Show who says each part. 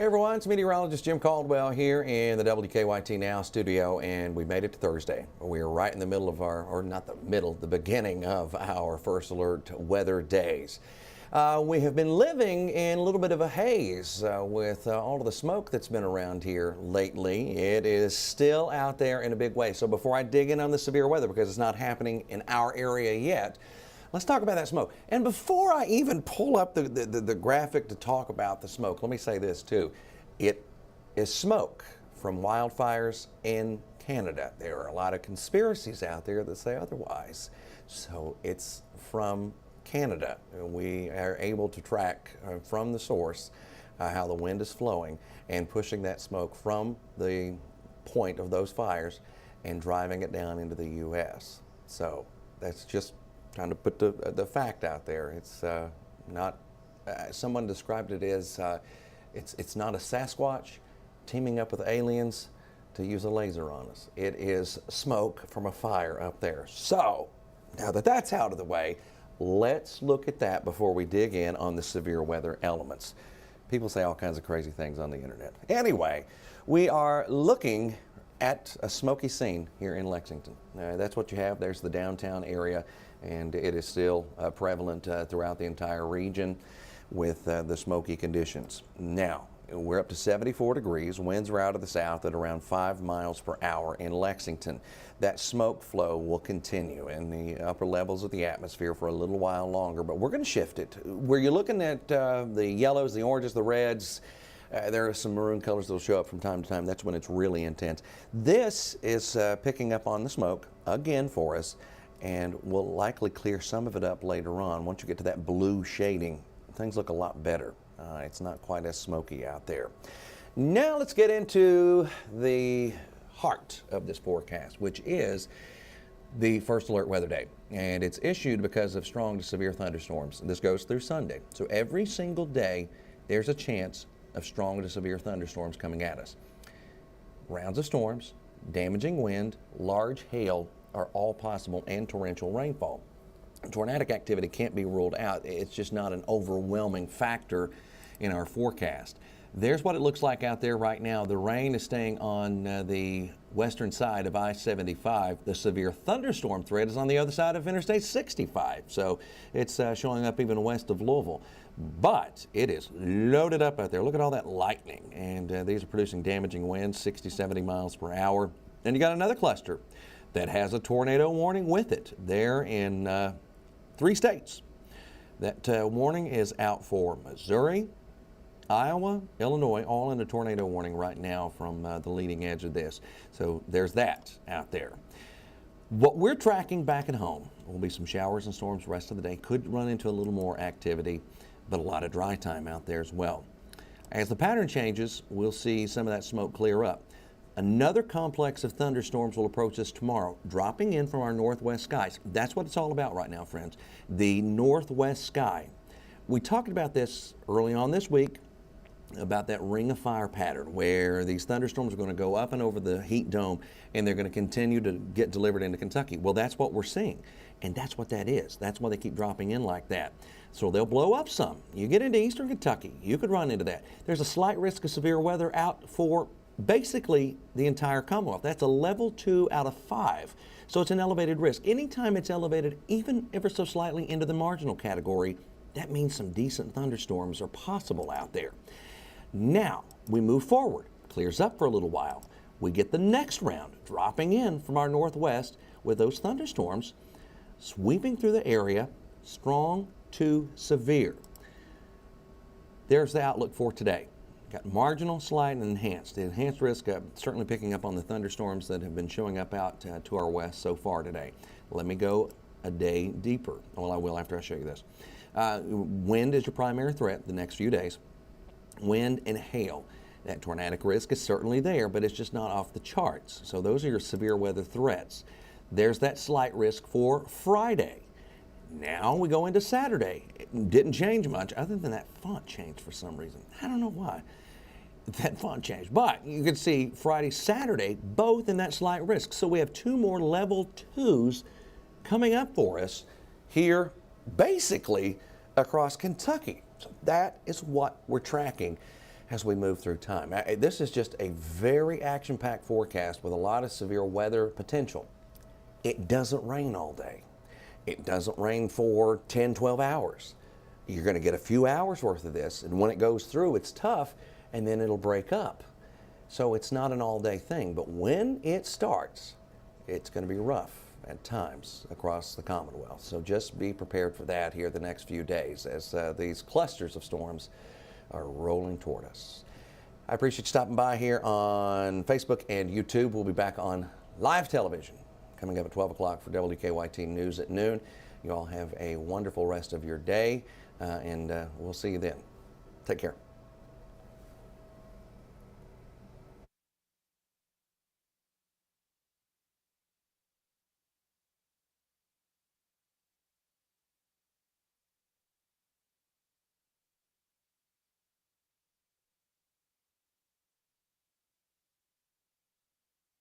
Speaker 1: Hey everyone, it's meteorologist Jim Caldwell here in the WKYT Now studio, and we made it to Thursday. We are right in the middle of our, or not the middle, the beginning of our first alert weather days. We have been living in a little bit of a haze with all of the smoke that's been around here lately. It is still out there in a big way. So before I dig in on the severe weather, because it's not happening in our area yet, let's talk about that smoke. And before I even pull up the graphic to talk about the smoke, let me say this too. It is smoke from wildfires in Canada. There are a lot of conspiracies out there that say otherwise. So it's from Canada. We are able to track from the source how the wind is flowing and pushing that smoke from the point of those fires and driving it down into the U.S. So that's just trying to put the fact out there. It's not, someone described it as, it's not a Sasquatch teaming up with aliens to use a laser on us. It is smoke from a fire up there. So, now that that's out of the way, let's look at that before we dig in on the severe weather elements. People say all kinds of crazy things on the internet. Anyway, we are looking at a smoky scene here in Lexington. That's what you have. There's the downtown area, and it is still prevalent throughout the entire region with the smoky conditions. Now, we're up to 74 degrees. Winds are out of the south at around 5 miles per hour in Lexington. That smoke flow will continue in the upper levels of the atmosphere for a little while longer, but we're going to shift it. Where you're looking at the yellows, the oranges, the reds, there are some maroon colors that will show up from time to time. That's when it's really intense. This is picking up on the smoke again for us, and will likely clear some of it up later on. Once you get to that blue shading, things look a lot better. It's not quite as smoky out there. Now let's get into the heart of this forecast, which is the first alert weather day. And it's issued because of strong to severe thunderstorms. This goes through Sunday. So every single day, there's a chance of strong to severe thunderstorms coming at us. Rounds of storms, damaging wind, large hail are all possible, and torrential rainfall. Tornadic activity can't be ruled out. It's just not an overwhelming factor in our forecast. There's what it looks like out there right now. The rain is staying on the western side of I-75. The severe thunderstorm threat is on the other side of Interstate 65. So it's showing up even west of Louisville. But it is loaded up out there. Look at all that lightning. And these are producing damaging winds, 60, 70 miles per hour. And you got another cluster that has a tornado warning with it there in 3 states. That warning is out for Missouri, Iowa, Illinois, all in a tornado warning right now from the leading edge of this. So there's that out there. What we're tracking back at home will be some showers and storms the rest of the day. Could run into a little more activity, but a lot of dry time out there as well. As the pattern changes, we'll see some of that smoke clear up. Another complex of thunderstorms will approach us tomorrow, dropping in from our northwest skies. That's what it's all about right now, friends. The northwest sky. We talked about this early on this week, about that ring of fire pattern where these thunderstorms are going to go up and over the heat dome, and they're going to continue to get delivered into Kentucky. Well, that's what we're seeing, and that's what that is. That's why they keep dropping in like that. So they'll blow up some. You get into eastern Kentucky, you could run into that. There's a slight risk of severe weather out for basically the entire Commonwealth. That's a level 2 out of 5. So it's an elevated risk. Anytime it's elevated, even ever so slightly into the marginal category, that means some decent thunderstorms are possible out there. Now, we move forward, clears up for a little while. We get the next round dropping in from our northwest with those thunderstorms sweeping through the area, strong to severe. There's the outlook for today. Got marginal, slight, and enhanced. The enhanced risk certainly picking up on the thunderstorms that have been showing up out to our west so far today. Let me go a day deeper. Well, I will after I show you this. Wind is your primary threat the next few days. Wind and hail. That tornadic risk is certainly there, but it's just not off the charts. So those are your severe weather threats. There's that slight risk for Friday. Now we go into Saturday. It didn't change much other than that font changed for some reason. I don't know why. That font changed. But you can see Friday, Saturday, both in that slight risk. So we have 2 more level 2s coming up for us here, basically across Kentucky. So that is what we're tracking as we move through time. This is just a very action-packed forecast with a lot of severe weather potential. It doesn't rain all day. It doesn't rain for 10, 12 hours. You're going to get a few hours worth of this, and when it goes through, it's tough, and then it'll break up. So it's not an all-day thing, but when it starts, it's going to be rough at times across the Commonwealth. So just be prepared for that here the next few days as these clusters of storms are rolling toward us. I appreciate you stopping by here on Facebook and YouTube. We'll be back on live television coming up at 12 o'clock for WKYT News at noon. You all have a wonderful rest of your day, and we'll see you then. Take care.